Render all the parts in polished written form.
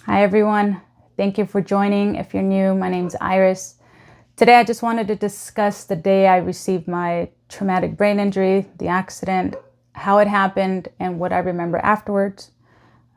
Hi everyone, thank you for joining. If you're new, my name's Iris. Today I just wanted to discuss the day I received my traumatic brain injury, the accident, how it happened, and what I remember afterwards.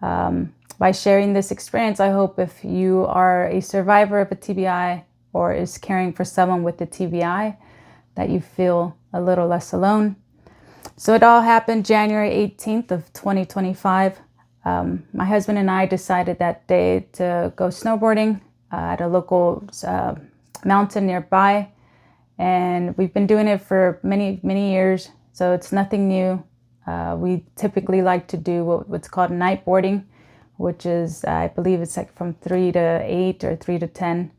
By sharing this experience, I hope if you are a survivor of a TBI or is caring for someone with a TBI, that you feel a little less alone. So it all happened January 18th of 2025. My husband and I decided that day to go snowboarding at a local mountain nearby. And we've been doing it for many years, so it's nothing new. We typically like to do what's called night boarding, which is, I believe it's like from 3 to 8 or 3 to 10.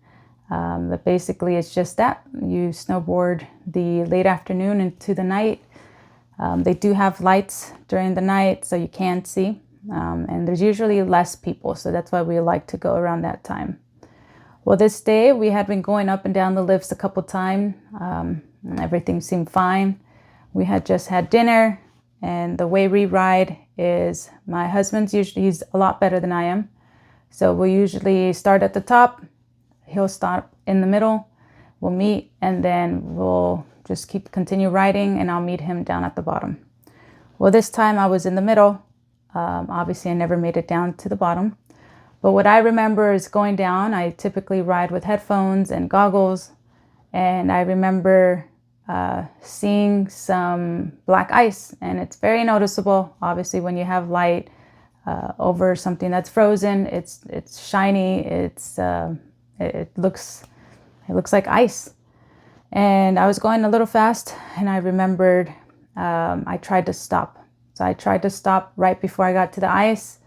But basically it's just that. You snowboard the late afternoon into the night. They do have lights during the night so you can see. And there's usually less people, so that's why we like to go around that time. Well, this day we had been going up and down the lifts a couple times. Everything seemed fine. We had just had dinner, and the way we ride is my husband's he's a lot better than I am. So we'll usually start at the top, he'll stop in the middle, we'll meet, and then we'll just continue riding, and I'll meet him down at the bottom. Well, this time I was in the middle. Obviously I never made it down to the bottom. But what I remember is going down. I typically ride with headphones and goggles. And I remember seeing some black ice. And it's very noticeable, obviously, when you have light over something that's frozen. It's shiny. It looks like ice. And I was going a little fast. And I remembered I tried to stop. So I tried to stop right before I got to the ice.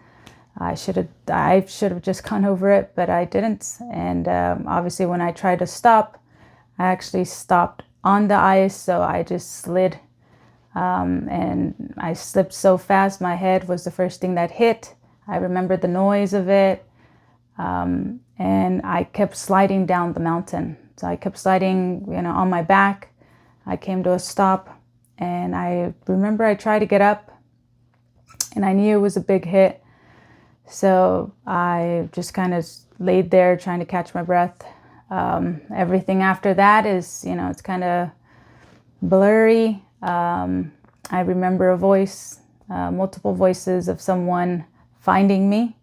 I should have just gone over it, but I didn't. And obviously when I tried to stop, I actually stopped on the ice. So I just slid and I slipped so fast. My head was the first thing that hit. I remember the noise of it. And I kept sliding down the mountain. So I kept sliding, on my back. I came to a stop, and I remember I tried to get up, and I knew it was a big hit. So I just kind of laid there trying to catch my breath. Everything after that is, it's kind of blurry. I remember a voice, multiple voices of someone finding me.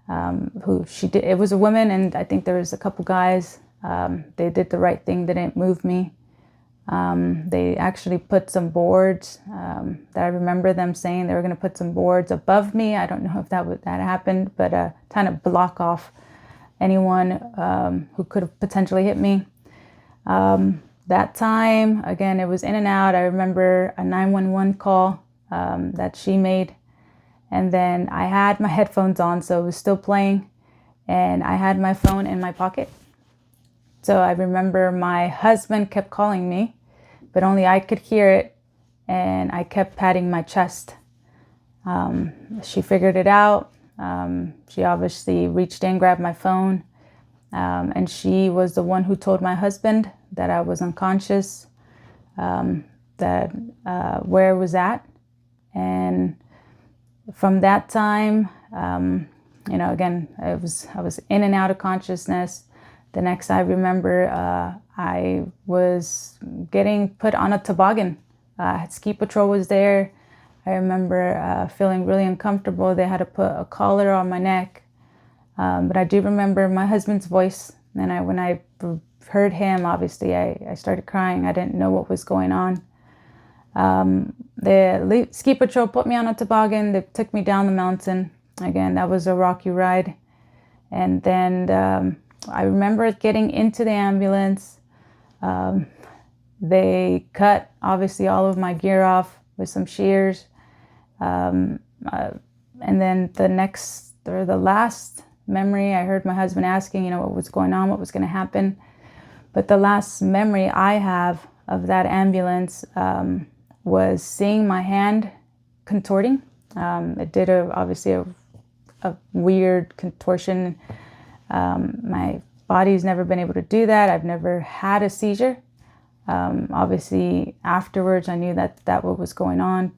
It was a woman, and I think there was a couple guys. They did the right thing. They didn't move me. They actually put some boards that I remember them saying they were going to put some boards above me. I don't know if that happened, but kind of block off anyone who could have potentially hit me. That time, again, it was in and out. I remember a 911 call that she made. And then I had my headphones on, so it was still playing. And I had my phone in my pocket. So I remember my husband kept calling me, but only I could hear it, and I kept patting my chest. She figured it out. She obviously reached in, grabbed my phone, and she was the one who told my husband that I was unconscious, that where I was at. And from that time, again, I was in and out of consciousness. The next I remember, I was getting put on a toboggan. Ski patrol was there. I remember feeling really uncomfortable. They had to put a collar on my neck. But I do remember my husband's voice. And when I heard him, obviously, I started crying. I didn't know what was going on. The ski patrol put me on a toboggan. They took me down the mountain. Again, that was a rocky ride. And then I remember getting into the ambulance. They cut, obviously, all of my gear off with some shears. And then the last memory, I heard my husband asking, what was going on, what was going to happen. But the last memory I have of that ambulance was seeing my hand contorting. It did obviously a weird contortion. My body's never been able to do that. I've never had a seizure. Obviously, afterwards, I knew that what was going on.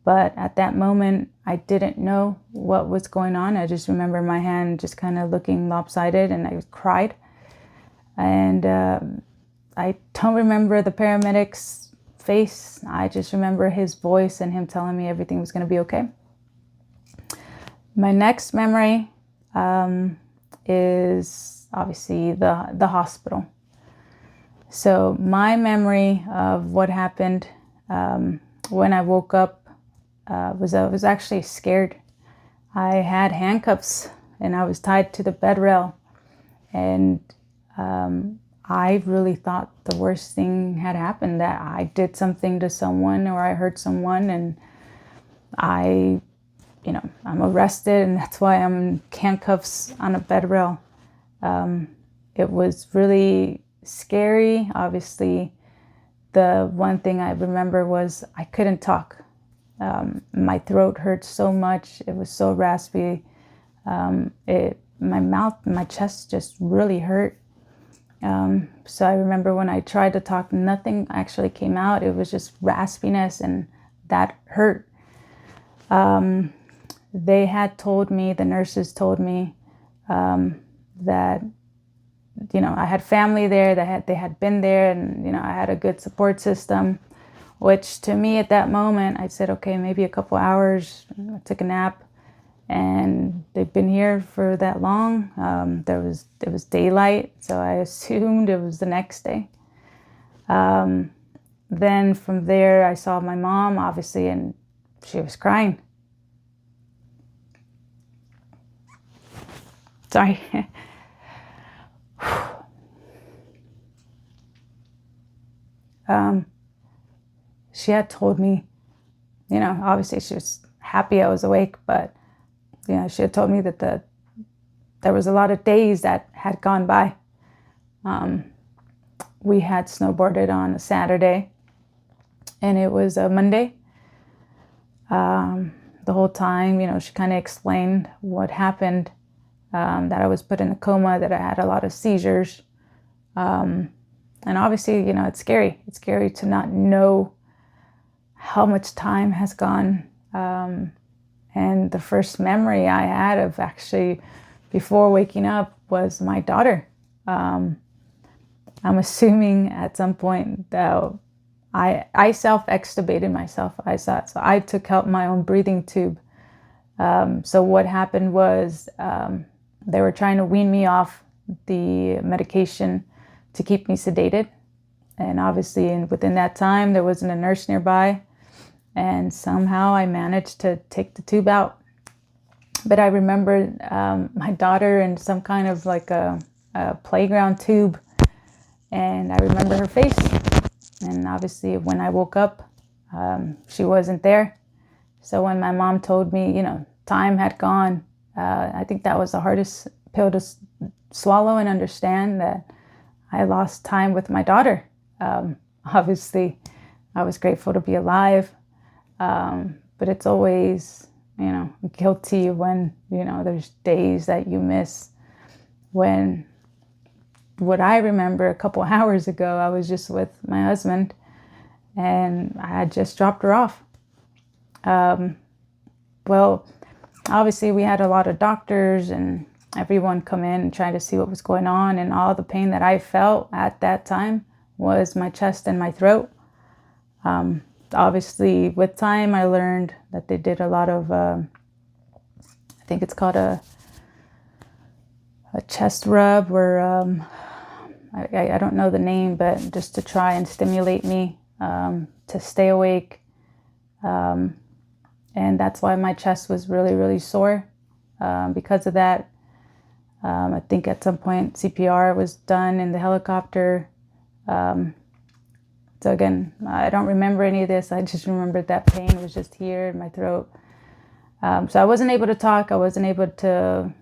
But at that moment, I didn't know what was going on. I just remember my hand just kind of looking lopsided, and I cried. And I don't remember the paramedic's face. I just remember his voice and him telling me everything was going to be okay. My next memory is obviously the hospital. So my memory of what happened when I woke up was I was actually scared. I had handcuffs and I was tied to the bed rail, and I really thought the worst thing had happened, that I did something to someone or I hurt someone, and I'm arrested, and that's why I'm in handcuffs on a bed rail. It was really scary. Obviously, the one thing I remember was I couldn't talk. My throat hurt so much. It was so raspy. My mouth, my chest just really hurt. So I remember when I tried to talk, nothing actually came out. It was just raspiness, and that hurt. They had told me, the nurses told me, that, I had family there, they had been there, and, I had a good support system, which to me at that moment, I said, okay, maybe a couple hours. I took a nap, and they've been here for that long. It was daylight, so I assumed it was the next day. Then from there, I saw my mom, obviously, and she was crying. Sorry. She had told me, obviously she was happy I was awake, but, she had told me that there was a lot of days that had gone by. We had snowboarded on a Saturday, and it was a Monday. The whole time, she kind of explained what happened, that I was put in a coma, that I had a lot of seizures. And obviously, it's scary. It's scary to not know how much time has gone. And the first memory I had of actually before waking up was my daughter. I'm assuming at some point that I self-extubated myself. So I took out my own breathing tube. So what happened was they were trying to wean me off the medication to keep me sedated. And obviously within that time, there wasn't a nurse nearby. And somehow I managed to take the tube out. But I remember my daughter in some kind of like a playground tube. And I remember her face. And obviously when I woke up, she wasn't there. So when my mom told me, time had gone, I think that was the hardest pill to swallow and understand, that I lost time with my daughter. Obviously, I was grateful to be alive. But it's always, guilty when, there's days that you miss. When what I remember a couple hours ago, I was just with my husband and I had just dropped her off. Well, obviously we had a lot of doctors and everyone come in and try to see what was going on. And all the pain that I felt at that time was my chest and my throat. Obviously with time, I learned that they did a lot of, I think it's called a chest rub, or I don't know the name, but just to try and stimulate me to stay awake. And that's why my chest was really, really sore. Because of that, I think at some point CPR was done in the helicopter. So again, I don't remember any of this. I just remembered that pain was just here in my throat. So I wasn't able to talk. I wasn't able to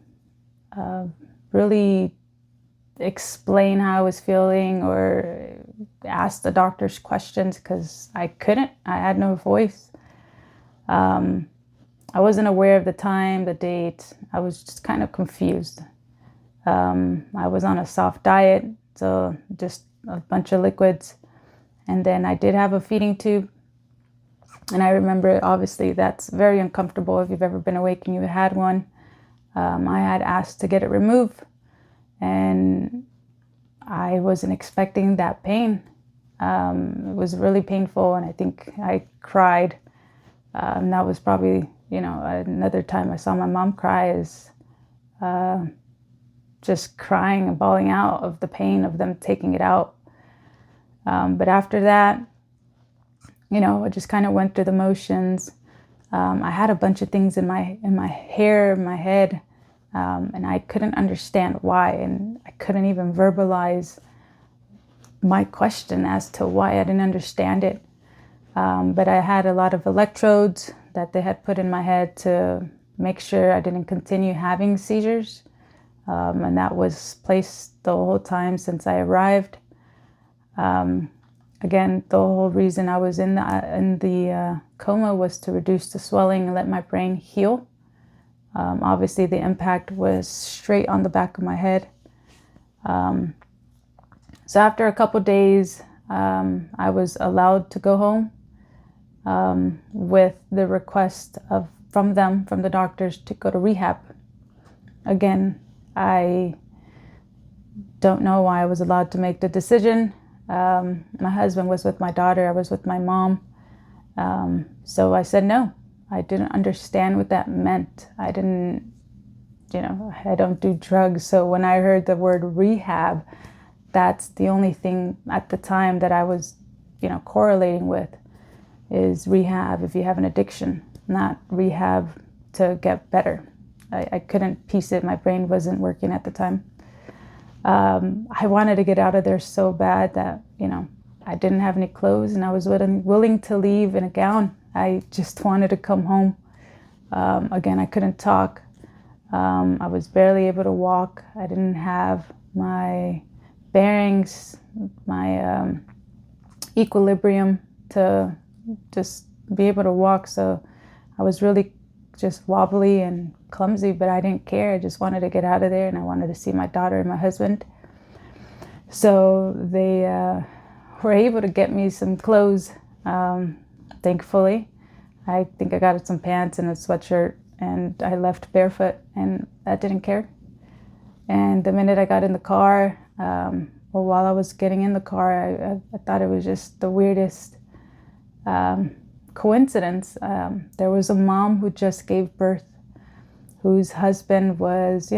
really explain how I was feeling or ask the doctors questions because I couldn't. I had no voice. I wasn't aware of the time, the date. I was just kind of confused. I was on a soft diet, so just a bunch of liquids. And then I did have a feeding tube. And I remember, obviously, that's very uncomfortable if you've ever been awake and you had one. I had asked to get it removed, and I wasn't expecting that pain. It was really painful, and I think I cried. That was probably, another time I saw my mom cry, is just crying and bawling out of the pain of them taking it out. But after that, I just kind of went through the motions. I had a bunch of things in my hair, in my head, and I couldn't understand why, and I couldn't even verbalize my question as to why I didn't understand it. But I had a lot of electrodes that they had put in my head to make sure I didn't continue having seizures, and that was placed the whole time since I arrived. Again, the whole reason I was in the coma was to reduce the swelling and let my brain heal. Obviously, the impact was straight on the back of my head. So after a couple days, I was allowed to go home with the request from the doctors, to go to rehab. Again, I don't know why I was allowed to make the decision. My husband was with my daughter. I was with my mom. So I said no. I didn't understand what that meant. I didn't, I don't do drugs. So when I heard the word rehab, that's the only thing at the time that I was, correlating with, is rehab if you have an addiction, not rehab to get better. I couldn't piece it. My brain wasn't working at the time. I wanted to get out of there so bad that, I didn't have any clothes, and I was willing to leave in a gown. I just wanted to come home. Again, I couldn't talk. I was barely able to walk. I didn't have my bearings, my equilibrium to just be able to walk. So I was really just wobbly and clumsy, but I didn't care. I just wanted to get out of there, and I wanted to see my daughter and my husband. So they were able to get me some clothes, thankfully. I think I got some pants and a sweatshirt, and I left barefoot, and I didn't care. And the minute I got in the car, while I was getting in the car, I thought it was just the weirdest coincidence. There was a mom who just gave birth, whose husband was,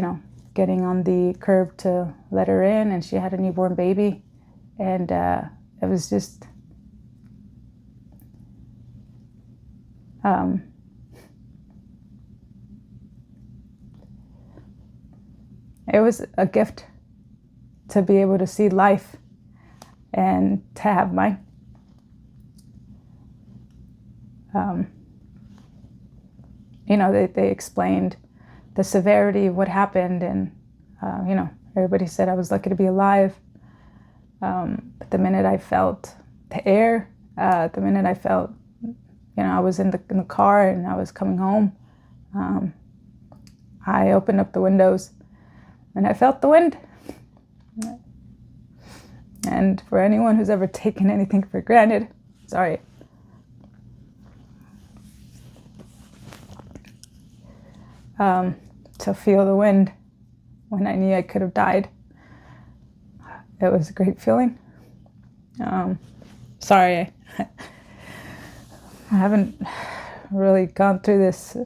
getting on the curb to let her in, and she had a newborn baby. And it was just, it was a gift to be able to see life and to have mine. They explained the severity of what happened, and everybody said I was lucky to be alive. But the minute I felt the air, the minute I felt, I was in the car and I was coming home, I opened up the windows and I felt the wind. And for anyone who's ever taken anything for granted, sorry. To feel the wind when I knew I could have died, it was a great feeling. Sorry, I haven't really gone through this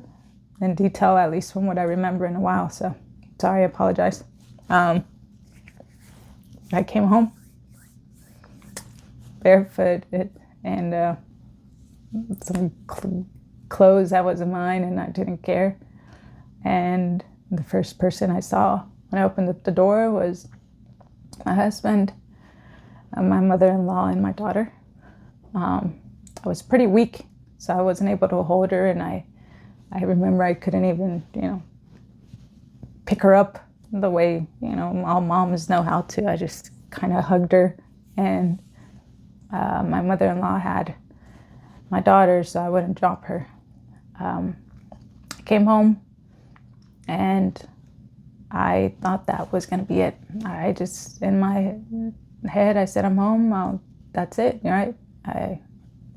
in detail, at least from what I remember, in a while, so sorry, I apologize. I came home barefoot and some clothes that wasn't mine, and I didn't care. And the first person I saw when I opened up the door was my husband, my mother-in-law, and my daughter. I was pretty weak, so I wasn't able to hold her, and I remember I couldn't even, pick her up the way, all moms know how to. I just kind of hugged her, and my mother-in-law had my daughter, so I wouldn't drop her. I came home, and I thought that was going to be it. I just, in my head, I said, I'm home. That's it. Right?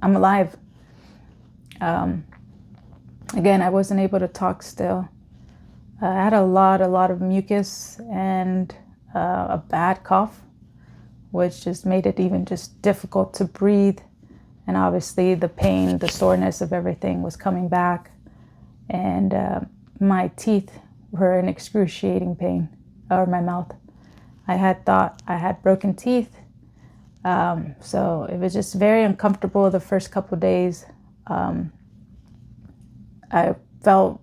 I'm alive. Again, I wasn't able to talk still. I had a lot of mucus and a bad cough, which just made it even just difficult to breathe. And obviously the pain, the soreness of everything was coming back. And my teeth were in excruciating pain, or my mouth. I had thought I had broken teeth. So it was just very uncomfortable the first couple of days. I felt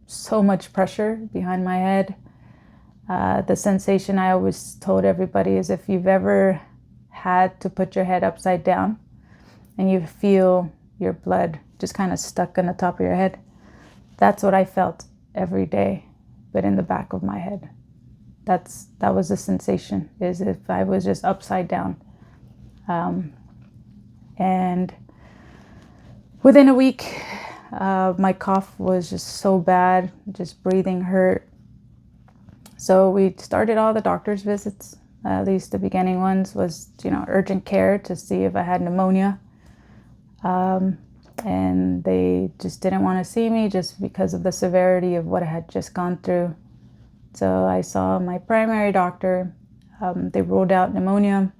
so much pressure behind my head. The sensation I always told everybody is if you've ever had to put your head upside down and you feel your blood just kind of stuck on the top of your head, that's what I felt every day, but in the back of my head. That was the sensation, is if I was just upside down. And within a week, my cough was just so bad, just breathing hurt. So we started all the doctor's visits, at least the beginning ones was, urgent care to see if I had pneumonia. And they just didn't want to see me just because of the severity of what I had just gone through. So I saw my primary doctor. They ruled out pneumonia.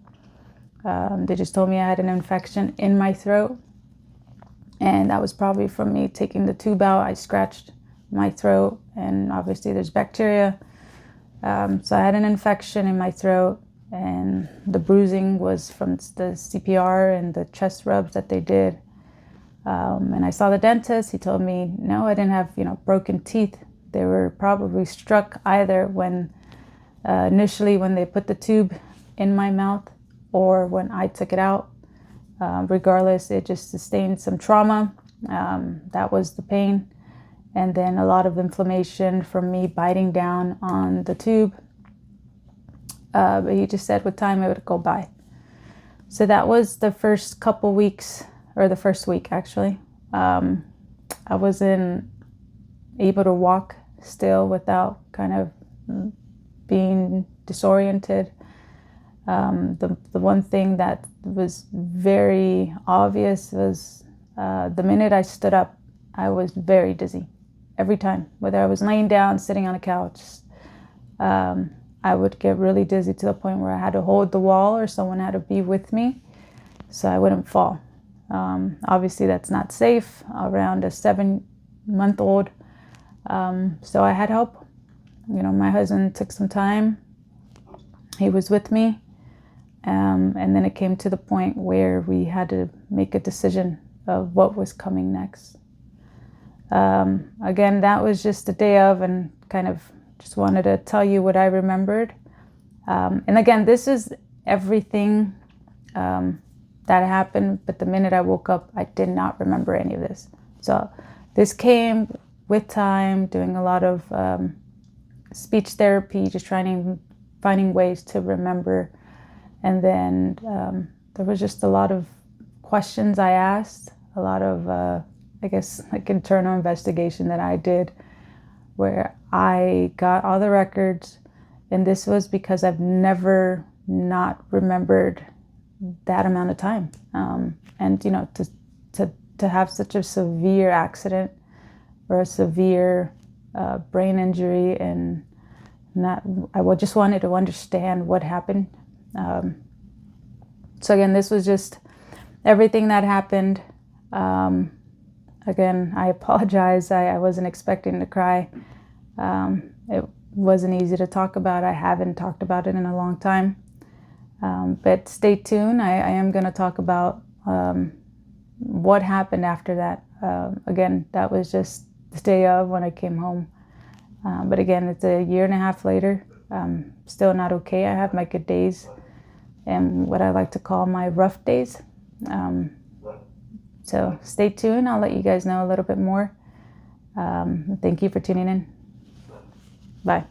They just told me I had an infection in my throat. And that was probably from me taking the tube out. I scratched my throat, and obviously there's bacteria. So I had an infection in my throat, and the bruising was from the CPR and the chest rubs that they did. And I saw the dentist. He told me, no, I didn't have, broken teeth. They were probably struck either when initially when they put the tube in my mouth or when I took it out. Regardless, it just sustained some trauma. That was the pain. And then a lot of inflammation from me biting down on the tube. But he just said with time it would go by. So that was the first couple weeks, or the first week actually. I wasn't able to walk still without kind of being disoriented. The one thing that was very obvious was the minute I stood up, I was very dizzy every time, whether I was laying down, sitting on a couch. I would get really dizzy to the point where I had to hold the wall or someone had to be with me so I wouldn't fall. Obviously that's not safe around a 7-month-old. So I had help. My husband took some time. He was with me. And then it came to the point where we had to make a decision of what was coming next. Again, that was just the day of, and kind of just wanted to tell you what I remembered. And again, this is everything that happened, but the minute I woke up, I did not remember any of this. So this came with time, doing a lot of speech therapy, just finding ways to remember. And then there was just a lot of questions I asked, a lot of, internal investigation that I did, where I got all the records. And this was because I've never not remembered that amount of time. And, to have such a severe accident or a severe brain injury, and I just wanted to understand what happened. So again, this was just everything that happened. Again, I apologize. I wasn't expecting to cry. It wasn't easy to talk about. I haven't talked about it in a long time. But stay tuned. I am going to talk about what happened after that. Again, that was just the day of when I came home. But again, it's a 1.5 years later. Still not okay. I have my good days and what I like to call my rough days. So stay tuned. I'll let you guys know a little bit more. Thank you for tuning in. Bye.